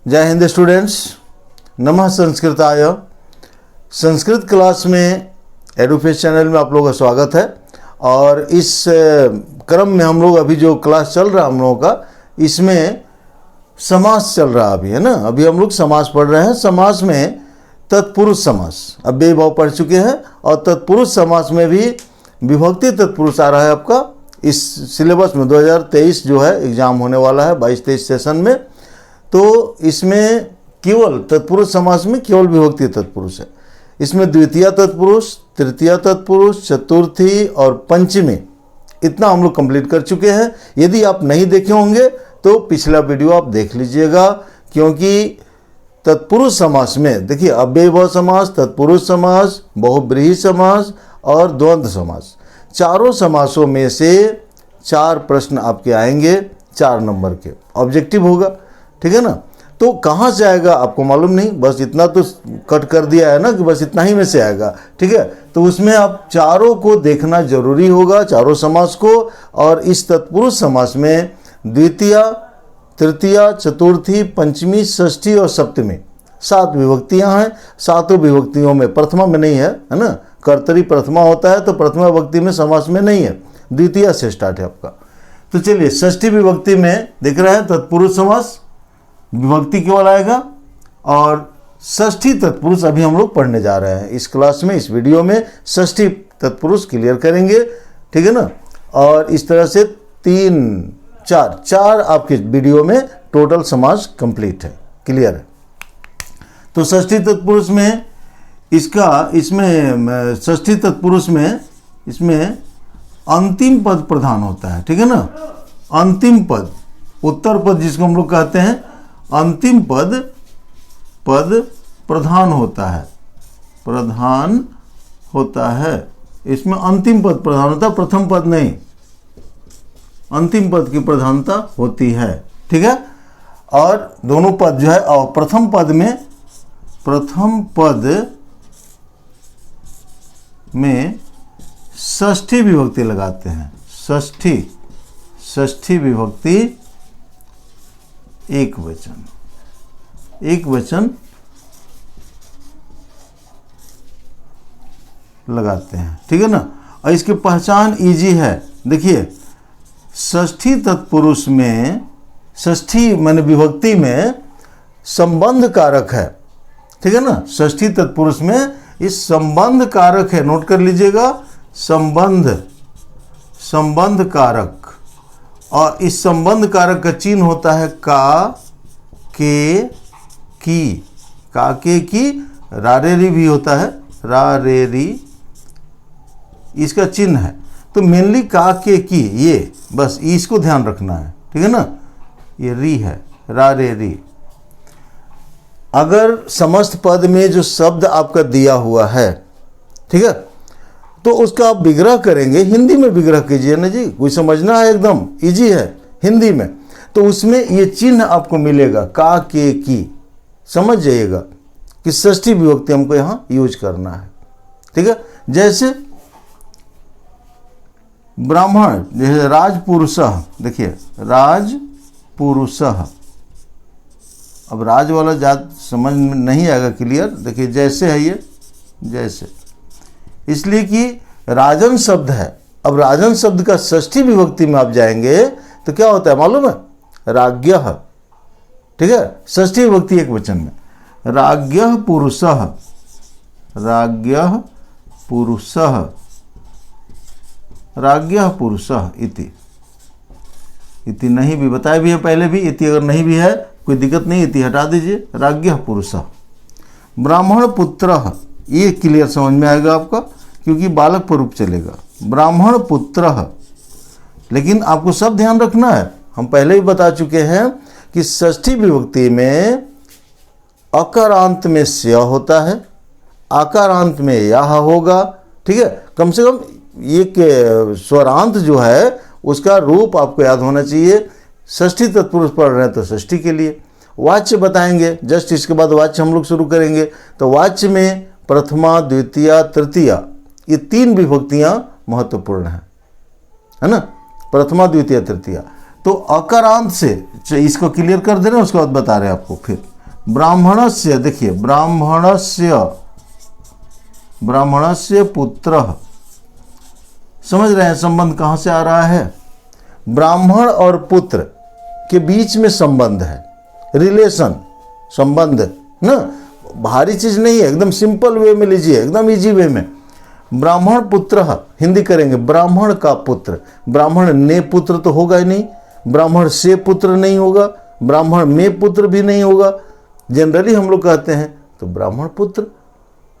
जय हिंद स्टूडेंट्स, नमः संस्कृताय। संस्कृत क्लास में एडुफेस चैनल में आप लोगों का स्वागत है। और इस क्रम में हम लोग अभी जो क्लास चल रहा है हम लोगों का, इसमें समास चल रहा अभी, है ना। अभी हम लोग समास पढ़ रहे हैं। समास में तत्पुरुष समास अब बेभाव पढ़ चुके हैं, और तत्पुरुष समास में भी विभक्ति तत्पुरुष आ रहा है आपका इस सिलेबस में। 2023 जो है एग्जाम होने वाला है 22-23 सेशन में। तो इसमें केवल तत्पुरुष समास में केवल विभक्ति तत्पुरुष है। इसमें द्वितीय तत्पुरुष, तृतीय तत्पुरुष, चतुर्थी और पंचमी, इतना हम लोग कंप्लीट कर चुके हैं। यदि आप नहीं देखे होंगे तो पिछला वीडियो आप देख लीजिएगा, क्योंकि तत्पुरुष समास में देखिए अव्ययभाव समास, तत्पुरुष समास, बहुब्रीहि समास और द्वंद्व समास, चारों समासों में से 4 प्रश्न आपके आएंगे, 4 नंबर के ऑब्जेक्टिव होगा, ठीक है ना। तो कहाँ से आएगा आपको मालूम नहीं, बस इतना तो कट कर दिया है ना कि बस इतना ही में से आएगा, ठीक है। तो उसमें आप चारों को देखना जरूरी होगा, चारों समास को। और इस तत्पुरुष समास में द्वितीय, तृतीय, चतुर्थी, पंचमी, षष्ठी और सप्तमी 7 विभक्तियां हैं। 7 विभक्तियों में प्रथमा में नहीं है ना। कर्तरी प्रथमा होता है तो प्रथमा विभक्ति में समास में नहीं है, द्वितीय से स्टार्ट है आपका। तो चलिए षष्ठी विभक्ति में देख रहे हैं तत्पुरुष समास, विभक्ति केवल आएगा। और षष्ठी तत्पुरुष अभी हम लोग पढ़ने जा रहे हैं इस क्लास में, इस वीडियो में षष्ठी तत्पुरुष क्लियर करेंगे, ठीक है ना। और इस तरह से 3, 4 आपके वीडियो में टोटल समास कंप्लीट है, क्लियर है। तो षष्ठी तत्पुरुष में इसमें षष्ठी तत्पुरुष में इसमें अंतिम पद प्रधान होता है, ठीक है ना। अंतिम पद, उत्तर पद जिसको हम लोग कहते हैं, अंतिम पद प्रधान होता है, प्रधान होता है। इसमें अंतिम पद प्रधान होता है, प्रथम पद नहीं, अंतिम पद की प्रधानता होती है, ठीक है। और दोनों पद जो है, और प्रथम पद में षष्ठी विभक्ति लगाते हैं। षष्ठी विभक्ति एक वचन लगाते हैं, ठीक है ना। और इसकी पहचान इजी है। देखिए षष्ठी तत्पुरुष में, षष्ठी माने विभक्ति में संबंध कारक है, ठीक है ना। षष्ठी तत्पुरुष में इस संबंध कारक है, नोट कर लीजिएगा, संबंध कारक। और इस संबंध कारक का चिन्ह होता है का, के, की, रारेरी भी होता है, रारेरी इसका चिन्ह है। तो मेनली का, के, की, ये बस इसको ध्यान रखना है, ठीक है ना। ये री है, रारेरी। अगर समस्त पद में जो शब्द आपका दिया हुआ है, ठीक है, तो उसका आप विग्रह करेंगे, हिंदी में विग्रह कीजिए ना जी, कोई समझना है, एकदम इजी है हिंदी में। तो उसमें ये चिन्ह आपको मिलेगा का, के, की, समझ जाइएगा कि षष्ठी विभक्ति हमको यहाँ यूज करना है, ठीक है। जैसे ब्राह्मण, जैसे राजपुरुषः, देखिए राजपुरुषः। अब राज वाला जात समझ में नहीं आएगा क्लियर, देखिए जैसे है ये, जैसे, इसलिए कि राजन शब्द है। अब राजन शब्द का षष्ठी विभक्ति में आप जाएंगे तो क्या होता है मालूम है, राज्ञः, ठीक है। षष्ठी विभक्ति एक वचन में, राज्ञः पुरुषः, राज्ञः पुरुषः, राज्ञः पुरुषः इति नहीं भी बताया भी है पहले भी, इति अगर नहीं भी है कोई दिक्कत नहीं, इति हटा दीजिए, राज्ञः पुरुषः। ब्राह्मण पुत्रः, ये क्लियर समझ में आएगा आपका, क्योंकि बालक पर रूप चलेगा, ब्राह्मण पुत्रः। लेकिन आपको सब ध्यान रखना है, हम पहले ही बता चुके हैं कि षष्ठी विभक्ति में अकारांत में स्य होता है, आकारांत में यह होगा, ठीक है। कम से कम एक स्वरांत जो है उसका रूप आपको याद होना चाहिए। षष्ठी तत्पुरुष पढ़ रहे हैं तो षष्ठी के लिए वाच्य बताएंगे, जस्ट इसके बाद वाच्य हम लोग शुरू करेंगे। तो वाच्य में प्रथमा, द्वितीय, तृतीय, ये 3 विभक्तियां महत्वपूर्ण है ना, प्रथमा, द्वितीय, तृतीय। तो अकारांत से इसको क्लियर कर दे रहे हैं, उसके बाद बता रहे हैं आपको फिर। ब्राह्मणस्य, देखिए ब्राह्मणस्य पुत्र, समझ रहे हैं संबंध कहाँ से आ रहा है? ब्राह्मण और पुत्र के बीच में संबंध है, रिलेशन, संबंध ना, भारी चीज नहीं है, एकदम सिंपल वे में लीजिए, एकदम इजी वे में। ब्राह्मण पुत्र, हिंदी करेंगे ब्राह्मण का पुत्र। ब्राह्मण ने पुत्र तो होगा ही नहीं, ब्राह्मण से पुत्र नहीं होगा, ब्राह्मण में पुत्र भी नहीं होगा, जनरली हम लोग कहते हैं तो ब्राह्मण पुत्र।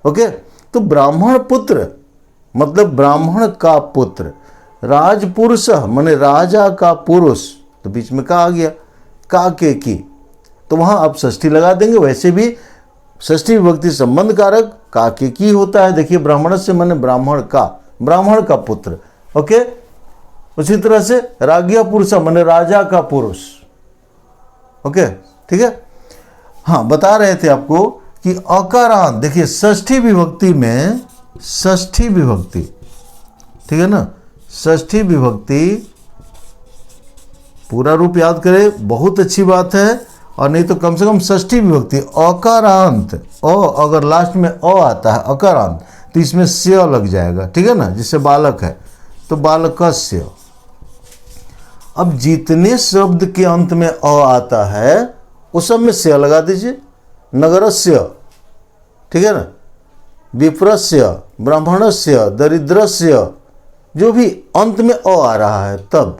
ओके, तो ब्राह्मण पुत्र मतलब ब्राह्मण का पुत्र। राजपुरुष माने राजा का पुरुष, तो बीच में का आ गया, का के की, तो वहां आप षष्ठी लगा देंगे। वैसे भी षष्ठी विभक्ति संबंध कारक का के की होता है। देखिए ब्राह्मण से माने ब्राह्मण का पुत्र। ओके, उसी तरह से राज्ञा पुरुष माने राजा का पुरुष। ओके, ठीक है। हाँ, बता रहे थे आपको कि अकारांत, देखिए षष्ठी विभक्ति में, षष्ठी विभक्ति, ठीक है ना, षष्ठी विभक्ति पूरा रूप याद करें, बहुत अच्छी बात है। और नहीं तो कम से कम षष्ठी विभक्ति अकारांत, अगर लास्ट में आता है अकारांत तो इसमें स्य लग जाएगा, ठीक है ना, जिससे बालक है तो बालकस्य। अब जितने शब्द के अंत में आता है उस सब में स्य लगा दीजिए। नगरस्य, ठीक है ना, विप्रस्य, ब्राह्मणस्य, दरिद्रस्य, जो भी अंत में आ रहा है तब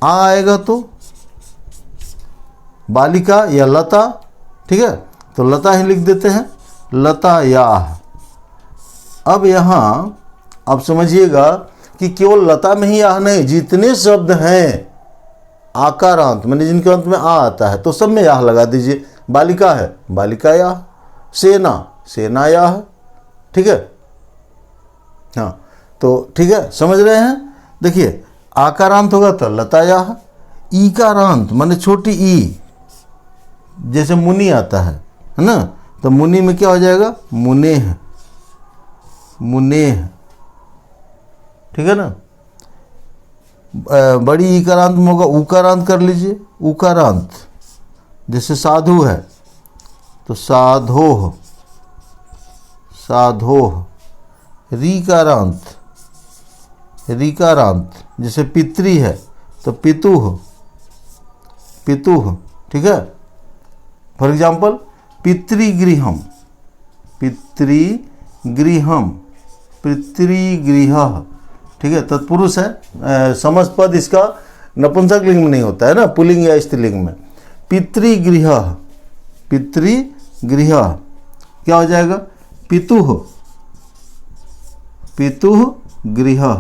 आएगा तो बालिका या लता, ठीक है, तो लता ही लिख देते हैं, लता या। अब यहाँ आप समझिएगा कि केवल लता में ही आह नहीं, जितने शब्द हैं आकारांत माने जिनके अंत में आता है तो सब में याह लगा दीजिए। बालिका है बालिका याह, सेना सेना याह, ठीक है। हाँ, तो ठीक है, समझ रहे हैं। देखिए आकारांत होगा तो लता याह, ईकारांत माने छोटी ई, जैसे मुनि आता है ना, तो मुनि में क्या हो जाएगा, मुनेह, मुनेह, ठीक है ना। बड़ी ईकारांत में होगा उकारांत कर लीजिए, उकारांत, जैसे साधु है तो साधोह, साधोह। रीकारांत, रीकारांत, जैसे पितृ है तो पितुह, पितुह, ठीक है। फॉर एग्जाम्पल पितृगृहम, पितृगृहम, पितृगृह, ठीक है, तत्पुरुष है। समस्त पद इसका नपुंसक लिंग में नहीं होता है ना, पुल्लिंग या स्त्रीलिंग में। पितृगृह, पितृगृह क्या हो जाएगा, पितुह, पितुह गृह,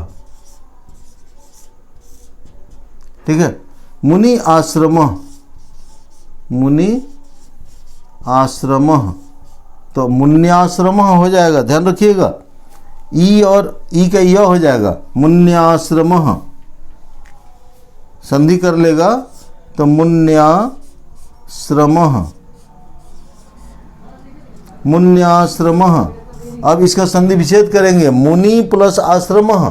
ठीक है। मुनि आश्रम, मुनि आश्रम, तो मुन्याश्रम हो जाएगा, ध्यान रखिएगा। ई और ई का यह हो जाएगा, मुन्याश्रम, संधि कर लेगा तो मुन्याश्रम, मुन्याश्रम। अब इसका संधि विच्छेद करेंगे, मुनि प्लस आश्रम,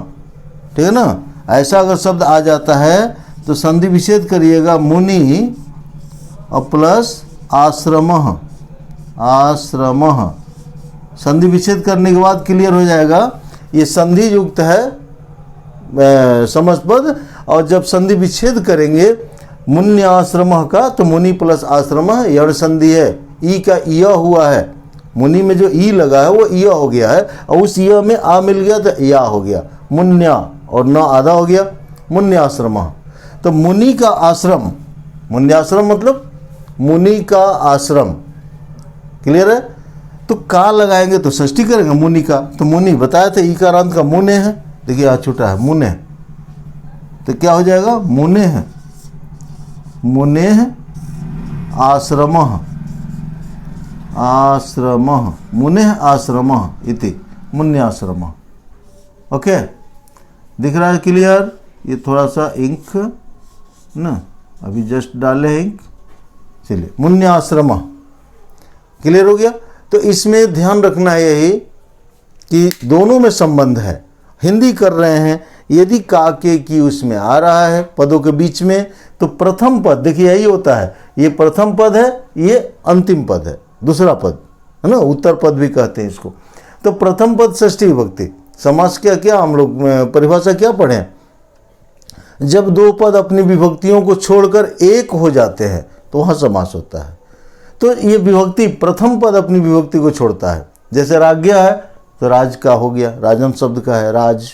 ठीक है ना। ऐसा अगर शब्द आ जाता है तो संधि विच्छेद करिएगा, मुनि और प्लस आश्रम, आश्रम। संधि विच्छेद करने के बाद क्लियर हो जाएगा ये संधि युक्त है समस्त पद। और जब संधि विच्छेद करेंगे मुन्य आश्रम का तो मुनि प्लस आश्रम यण संधि है, ई का य हुआ है, मुनि में जो ई लगा है वो य हो गया है और उस य में आ मिल गया तो या हो गया, मुन्या, और न आधा हो गया, मुन्याश्रम। तो मुनि का आश्रम, मुन्याश्रम मतलब मुनि का आश्रम, क्लियर है। तो का लगाएंगे तो षष्ठी करेंगे मुनि का, तो मुनि बताया था ईकारांत का मुने है, देखिए आज छोटा है मुने, तो क्या हो जाएगा, मुने है, मुने आश्रम, आश्रम, मुने आश्रम इति मुन्याश्रम। ओके, दिख रहा है क्लियर। ये थोड़ा सा इंक ना अभी जस्ट डाले हैं इंक, चलिए मुन्याश्रम क्लियर हो गया। तो इसमें ध्यान रखना है यही कि दोनों में संबंध है, हिंदी कर रहे हैं, यदि का के की उसमें आ रहा है पदों के बीच में, तो प्रथम पद, देखिए यही होता है, ये प्रथम पद है, ये अंतिम पद है, दूसरा पद है ना, उत्तर पद भी कहते हैं इसको। तो प्रथम पद षष्ठी विभक्ति। समास क्या हम लोग परिभाषा क्या पढ़े, जब दो पद अपनी विभक्तियों को छोड़कर एक हो जाते हैं तो वहाँ समास होता है। तो ये विभक्ति, प्रथम पद अपनी विभक्ति को छोड़ता है। जैसे राज्ञा है तो राज का हो गया, राजन शब्द का है राज,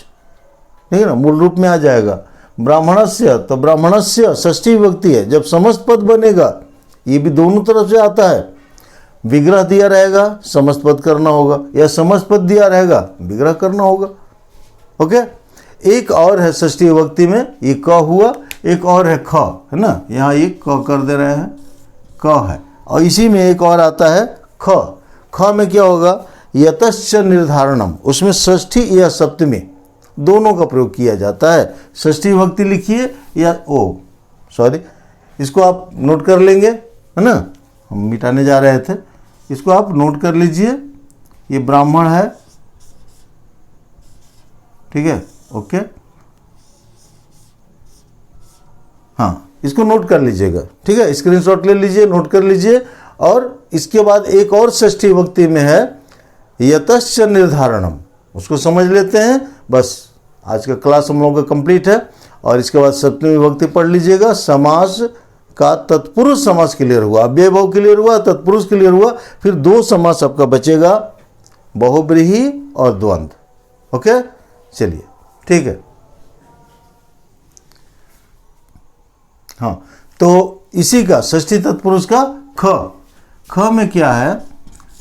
ठीक है ना, मूल रूप में आ जाएगा। ब्राह्मणस्य, तो ब्राह्मणस्य षष्ठी विभक्ति है, जब समस्त पद बनेगा, ये भी दोनों तरफ से आता है। विग्रह दिया रहेगा, समस्त पद करना होगा, या समस्त पद दिया रहेगा, विग्रह करना होगा। ओके, एक और है षष्ठी विभक्ति में, ये क हुआ, एक और है ख, है ना, यहाँ एक क कर दे रहे हैं, क है, और इसी में एक और आता है ख। ख में क्या होगा, यतश्च निर्धारणम, उसमें षष्ठी या सप्तमी दोनों का प्रयोग किया जाता है। षष्ठी विभक्ति लिखिए या इसको आप नोट कर लेंगे, है ना, हम मिटाने जा रहे थे, इसको आप नोट कर लीजिए। ये ब्राह्मण है, ठीक है, ओके, हाँ, इसको नोट कर लीजिएगा, ठीक है, स्क्रीनशॉट ले लीजिए, नोट कर लीजिए। और इसके बाद एक और षष्ठी विभक्ति में है यतश्च निर्धारणम, उसको समझ लेते हैं। बस आज का क्लास हम लोगों का कंप्लीट है। और इसके बाद सप्तमी विभक्ति पढ़ लीजिएगा। समास का तत्पुरुष समास क्लियर हुआ, अव्ययभाव क्लियर हुआ, तत्पुरुष क्लियर हुआ, फिर दो समास आपका बचेगा, बहुब्रीहि और द्वंद्व। ओके, चलिए, ठीक है। हाँ, तो इसी का षष्ठी तत्पुरुष का ख। ख में क्या है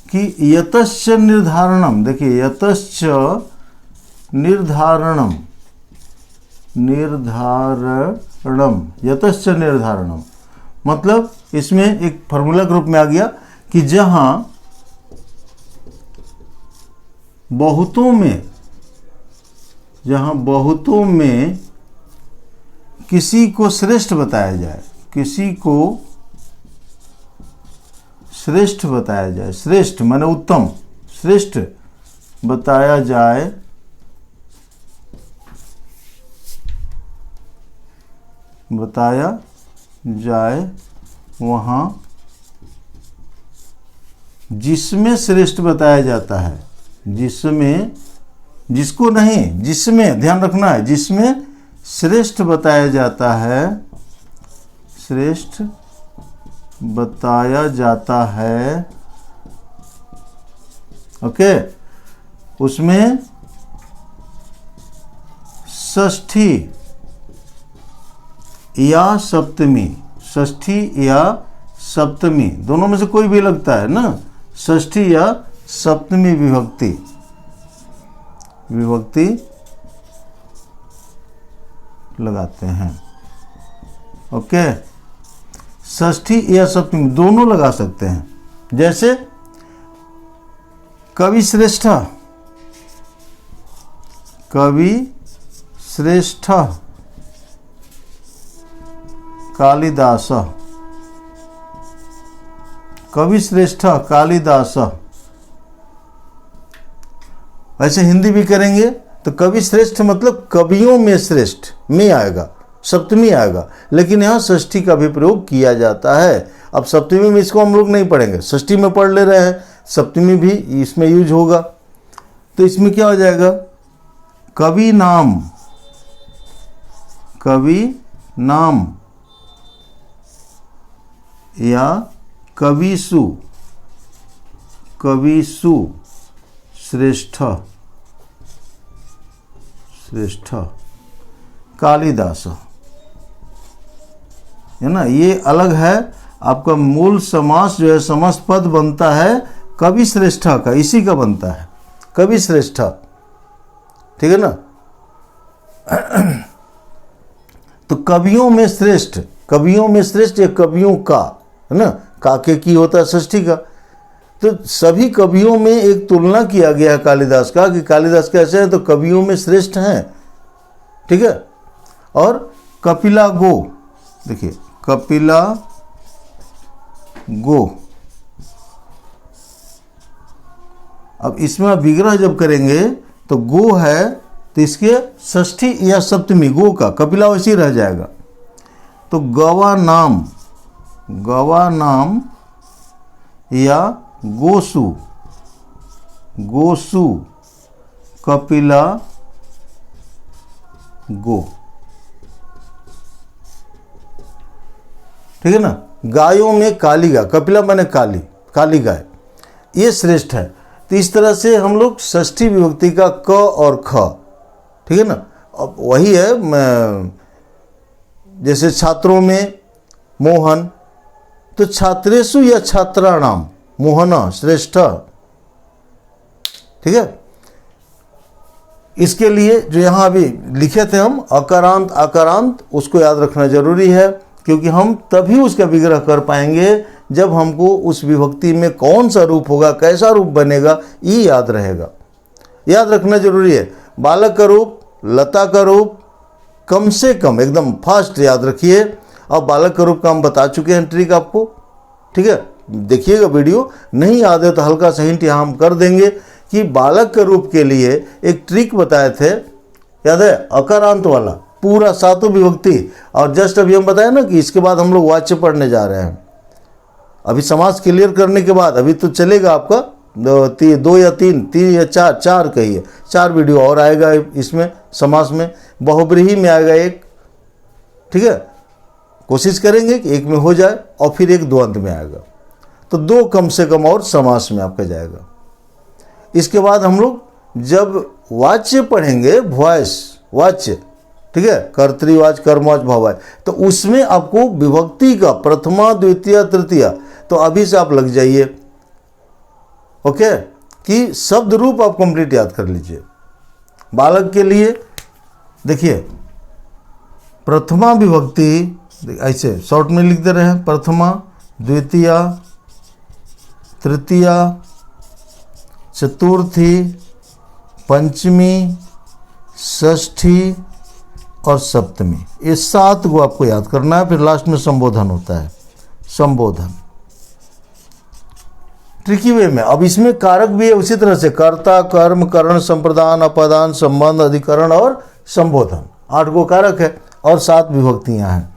कि यतश्च निर्धारणम, देखिए यतश्च निर्धारणम, यतश्च निर्धारणम, मतलब इसमें एक फॉर्मूला के रूप में आ गया कि जहां बहुतों में किसी को श्रेष्ठ बताया जाए, किसी को श्रेष्ठ बताया जाए, श्रेष्ठ माने उत्तम, श्रेष्ठ बताया जाए, वहाँ जिसमें श्रेष्ठ बताया जाता है, जिसमें, जिसको नहीं, जिसमें ध्यान रखना है, जिसमें श्रेष्ठ बताया जाता है, श्रेष्ठ बताया जाता है, ओके, उसमें षष्ठी या सप्तमी, षष्ठी या सप्तमी दोनों में से कोई भी लगता है ना, षष्ठी या सप्तमी विभक्ति लगाते हैं। ओके, षष्ठी या सप्तमी दोनों लगा सकते हैं। जैसे कवि श्रेष्ठ, कवि श्रेष्ठ कालिदास, कवि श्रेष्ठ कालिदास। वैसे हिंदी भी करेंगे तो कवि श्रेष्ठ मतलब कवियों में श्रेष्ठ में आएगा, सप्तमी आएगा, लेकिन यहाँ षष्ठी का भी प्रयोग किया जाता है। अब सप्तमी में इसको हम लोग नहीं पढ़ेंगे, षष्ठी में पढ़ ले रहे हैं, सप्तमी भी इसमें यूज होगा। तो इसमें क्या हो जाएगा, कवि नाम या कविसु श्रेष्ठ कालिदास, है ना, ये अलग है। आपका मूल समास जो है, समस्त पद बनता है कवि श्रेष्ठ का, इसी का बनता है कवि श्रेष्ठ, ठीक है ना। तो कवियों में श्रेष्ठ या कवियों का, है ना, काके की होता है षष्ठी का। तो सभी कवियों में एक तुलना किया गया है कालिदास का, कि कालिदास कैसे हैं तो कवियों में श्रेष्ठ हैं, ठीक है। और कपिला गो, देखिए कपिला गो, अब इसमें विग्रह जब करेंगे तो गो है तो इसके षष्ठी या सप्तमी गो का कपिला वैसे ही रह जाएगा। तो गवा नाम या गोसु कपिला गो, ठीक है ना। गायों में काली गाय, कपिला माने काली गाय, ये श्रेष्ठ है। तो इस तरह से हम लोग षष्ठी विभक्ति का क और ख, ठीक है ना। अब वही है, जैसे छात्रों में मोहन, तो छात्रेषु या छात्राणाम मोहन श्रेष्ठ, ठीक है। इसके लिए जो यहाँ अभी लिखे थे हम अकारांत आकारांत, उसको याद रखना जरूरी है, क्योंकि हम तभी उसका विग्रह कर पाएंगे जब हमको उस विभक्ति में कौन सा रूप होगा, कैसा रूप बनेगा, ये याद रहेगा। याद रखना जरूरी है। बालक का रूप, लता का रूप, कम से कम एकदम फास्ट याद रखिए। अब बालक का रूप का हम बता चुके हैं ट्रिक आपको, ठीक है। देखिएगा वीडियो, नहीं याद है तो हल्का सा हिंट यहाँ हम कर देंगे कि बालक के रूप के लिए एक ट्रिक बताए थे, याद है, अकारांत वाला, पूरा सातों विभक्ति। और जस्ट अभी हम बताए ना कि इसके बाद हम लोग वाच्य पढ़ने जा रहे हैं। अभी समास क्लियर करने के बाद अभी तो चलेगा आपका दो या तीन या चार कहिए, 4 वीडियो और आएगा इसमें समास में, बहुब्रीहि में आएगा एक, ठीक है। कोशिश करेंगे कि एक में हो जाए और फिर एक द्वंद्व में आएगा, तो 2 कम से कम और समास में आपका जाएगा। इसके बाद हम लोग जब वाच्य पढ़ेंगे, वॉइस वाच्य, ठीक है, कर्तृवाच्य कर्मवाच्य भाववाच्य, तो उसमें आपको विभक्ति का प्रथमा द्वितीय तृतीय, तो अभी से आप लग जाइए, ओके, कि शब्द रूप आप कंप्लीट याद कर लीजिए। बालक के लिए देखिए प्रथमा विभक्ति ऐसे शॉर्ट में लिखते रहे, प्रथमा द्वितीय तृतीय चतुर्थी पंचमी षष्ठी और सप्तमी, ये 7 को आपको याद करना है। फिर लास्ट में संबोधन होता है, संबोधन ट्रिकी वे में। अब इसमें कारक भी है उसी तरह से, कर्ता कर्म करण संप्रदान अपदान संबंध अधिकरण और संबोधन, 8 को कारक है और 7 विभक्तियां हैं।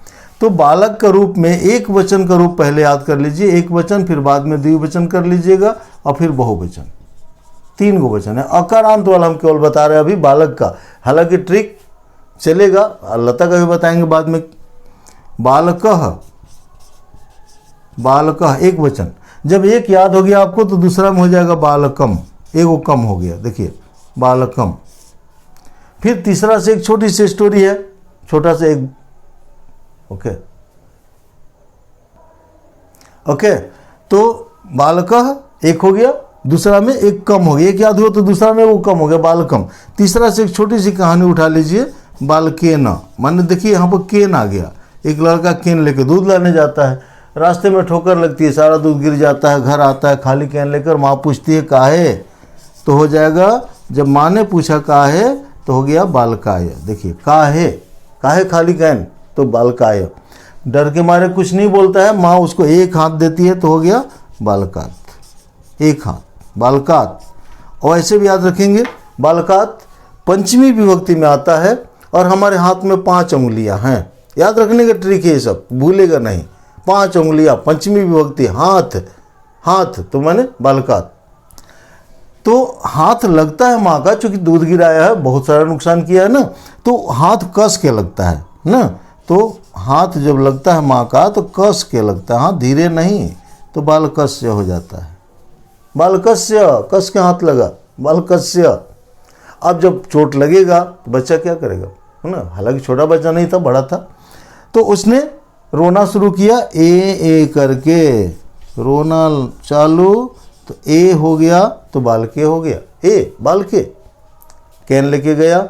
तो बालक का रूप में एक वचन का रूप पहले याद कर लीजिए, एक वचन, फिर बाद में द्विवचन कर लीजिएगा और फिर बहुवचन, 3 गो वचन है। अकारांत वाला हम केवल बता रहे हैं अभी बालक का, हालांकि ट्रिक चलेगा, लता का भी बताएंगे बाद में। बालकः एक वचन, जब एक याद हो गया आपको तो दूसरा में हो जाएगा बालकम, एगो कम हो गया, देखिए बालकम। फिर तीसरा से एक छोटी सी स्टोरी है, छोटा सा एक, ओके, तो बालकः एक हो गया, दूसरा में एक कम हो गया, एक याद हुआ तो दूसरा में वो कम हो गया बालकम। तीसरा से एक छोटी सी कहानी उठा लीजिए, बालकेन, माने देखिए यहाँ पर केन आ गया। एक लड़का केन लेके दूध लाने जाता है, रास्ते में ठोकर लगती है, सारा दूध गिर जाता है, घर आता है खाली कैन लेकर, माँ पूछती है काहे, तो हो जाएगा, जब माँ ने पूछा काहे तो हो गया बालकाय। देखिए काहे खाली कैन, तो बालकाय। डर के मारे कुछ नहीं बोलता है, माँ उसको एक हाथ देती है तो हो गया बालकात, एक हाथ बालकात। और ऐसे भी याद रखेंगे, बालकात पंचमी विभक्ति में आता है और हमारे हाथ में 5 उंगलियां हैं, याद रखने का ट्रिक है, ये सब भूलेगा नहीं। 5 उंगलियां, पंचमी विभक्ति, हाथ तो माने बालकात। तो हाथ लगता है माँ का, चूंकि दूध गिराया है, बहुत सारा नुकसान किया है ना, तो हाथ कस के लगता है ना। तो हाथ जब लगता है माँ का तो कस के लगता है, हाथ धीरे नहीं, तो बालकस्य हो जाता है। बालकस्य, कस के हाथ लगा, बालकस्य। अब जब चोट लगेगा तो बच्चा क्या करेगा, है ना, हालांकि छोटा बच्चा नहीं था, बड़ा था, तो उसने रोना शुरू किया, ए करके रोना चालू, तो ए हो गया तो बालके हो गया, ए बालके। कैन लेके गया,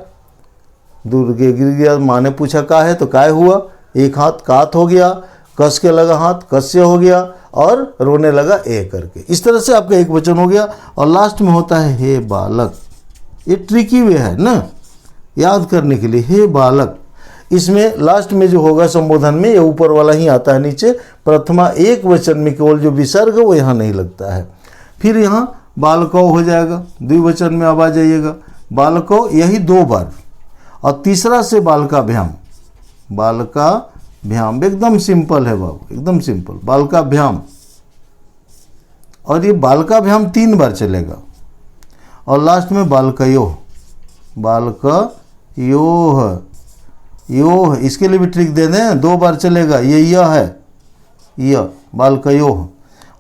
दूध गिर गया, माँ ने पूछा का है तो काय हुआ, एक हाथ कात हो गया, कस के लगा हाथ कस्य हो गया, और रोने लगा ए करके। इस तरह से आपका एक वचन हो गया। और लास्ट में होता है हे बालक, ये ट्रिकी वे है ना याद करने के लिए, हे बालक। इसमें लास्ट में जो होगा संबोधन में, ये ऊपर वाला ही आता है, नीचे प्रथमा एक वचन में केवल जो विसर्ग वो यहाँ नहीं लगता है। फिर यहाँ बालको हो जाएगा, द्विवचन में अब आ जाइएगा, बालको, यही 2 बार और तीसरा से बालकाभ्याम, बालकाभ्याम एकदम सिंपल है बाबू, एकदम सिंपल, बालकाभ्याम। और ये बालकाभ्याम 3 बार चलेगा। और लास्ट में बालकयोः, बालकयोः, योः, इसके लिए भी ट्रिक दे दें, 2 बार चलेगा, ये य है, य, बालकयोः।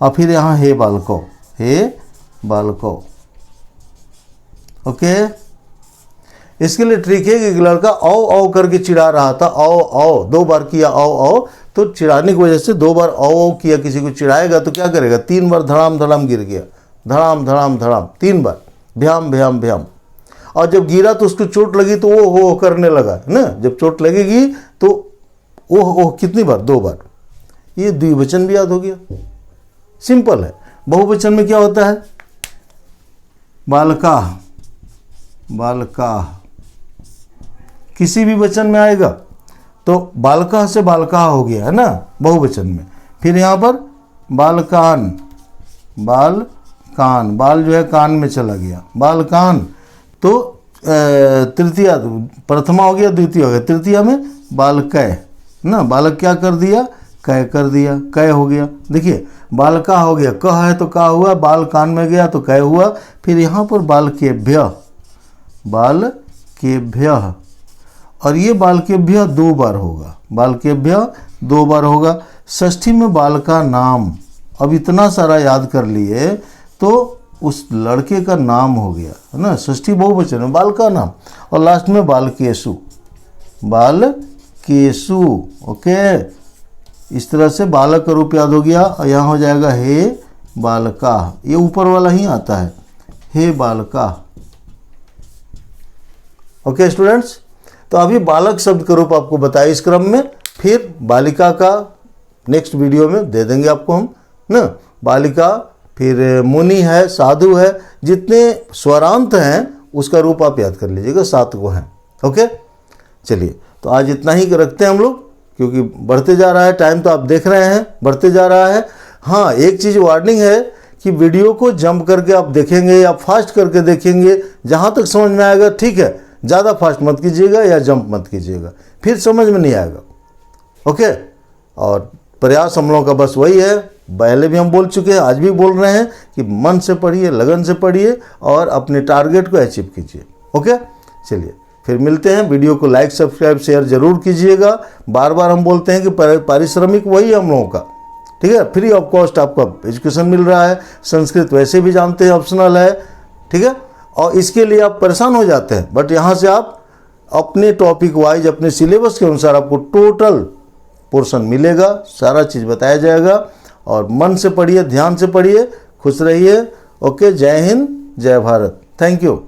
और फिर यहाँ हे बालको, हे बालको। ओके, इसके लिए ट्रिक है कि एक लड़का औ औ करके चिढ़ा रहा था, औ औ 2 बार किया, औ औ, तो चिढ़ाने की वजह से 2 बार औ औ किया, किसी को चिढ़ाएगा तो क्या करेगा, 3 बार धड़ाम धड़ाम गिर गया, धड़ाम धड़ाम धड़ाम 3 बार, भ्याम भ्याम भ्याम। और जब गिरा तो उसको चोट लगी तो वो हो करने लगा है ना, जब चोट लगेगी तो ओह ओह कितनी बार, 2 बार। ये द्विवचन भी याद हो गया, सिंपल है। बहुवचन में क्या होता है, बालकाः, बालकाः, किसी भी वचन में आएगा तो बालकाः से बालकाः हो गया है ना बहुवचन में। फिर यहाँ पर बालकान, बालकान, बाल जो है कान में चला गया, बालकान। तो तृतीया, प्रथमा हो गया, द्वितीय हो गया, तृतीया में बालकय ना, बालक क्या कर दिया, कय कर दिया, कय हो गया। देखिए बालका हो गया, क है तो का हुआ, बाल कान में गया तो कय हुआ। फिर यहाँ पर बालकेभ्यः, बालकेभ्यः, और ये बालकेभ्यः 2 बार होगा, बालकेभ्यः 2 बार होगा। षष्ठी में बालका नाम, अब इतना सारा याद कर लिए तो उस लड़के का नाम हो गया है ना, षष्ठी बहुवचन में बालका नाम। और लास्ट में बालकेषु, बालकेषु। ओके, इस तरह से बालक का रूप याद हो गया। और यहाँ हो जाएगा हे बालकाः, ये ऊपर वाला ही आता है, हे बालकाः। ओके स्टूडेंट्स, तो अभी बालक शब्द का रूप आपको बताया इस क्रम में, फिर बालिका का नेक्स्ट वीडियो में दे देंगे आपको हम ना। बालिका, फिर मुनि है, साधु है, जितने स्वरांत हैं उसका रूप आप याद कर लीजिएगा, 7 को हैं। ओके, चलिए तो आज इतना ही रखते हैं हम लोग, क्योंकि बढ़ते जा रहा है टाइम, तो आप देख रहे हैं बढ़ते जा रहा है। हाँ, एक चीज़ वार्निंग है कि वीडियो को जंप करके आप देखेंगे या फास्ट करके देखेंगे, जहाँ तक समझ में आएगा ठीक है, ज़्यादा फास्ट मत कीजिएगा या जंप मत कीजिएगा, फिर समझ में नहीं आएगा। ओके, और प्रयास हम लोगों का बस वही है, पहले भी हम बोल चुके हैं, आज भी बोल रहे हैं कि मन से पढ़िए, लगन से पढ़िए और अपने टारगेट को अचीव कीजिए। ओके, चलिए फिर मिलते हैं। वीडियो को लाइक, सब्सक्राइब, शेयर जरूर कीजिएगा। बार बार हम बोलते हैं कि पारिश्रमिक वही है हम लोगों का, ठीक है, फ्री ऑफ कॉस्ट आपका एजुकेशन मिल रहा है। संस्कृत वैसे भी जानते हैं ऑप्शनल है, ठीक है, और इसके लिए आप परेशान हो जाते हैं, बट यहाँ से आप अपने टॉपिक वाइज, अपने सिलेबस के अनुसार आपको टोटल पोर्शन मिलेगा, सारा चीज़ बताया जाएगा। और मन से पढ़िए, ध्यान से पढ़िए, खुश रहिए। ओके, जय हिंद, जय भारत, थैंक यू।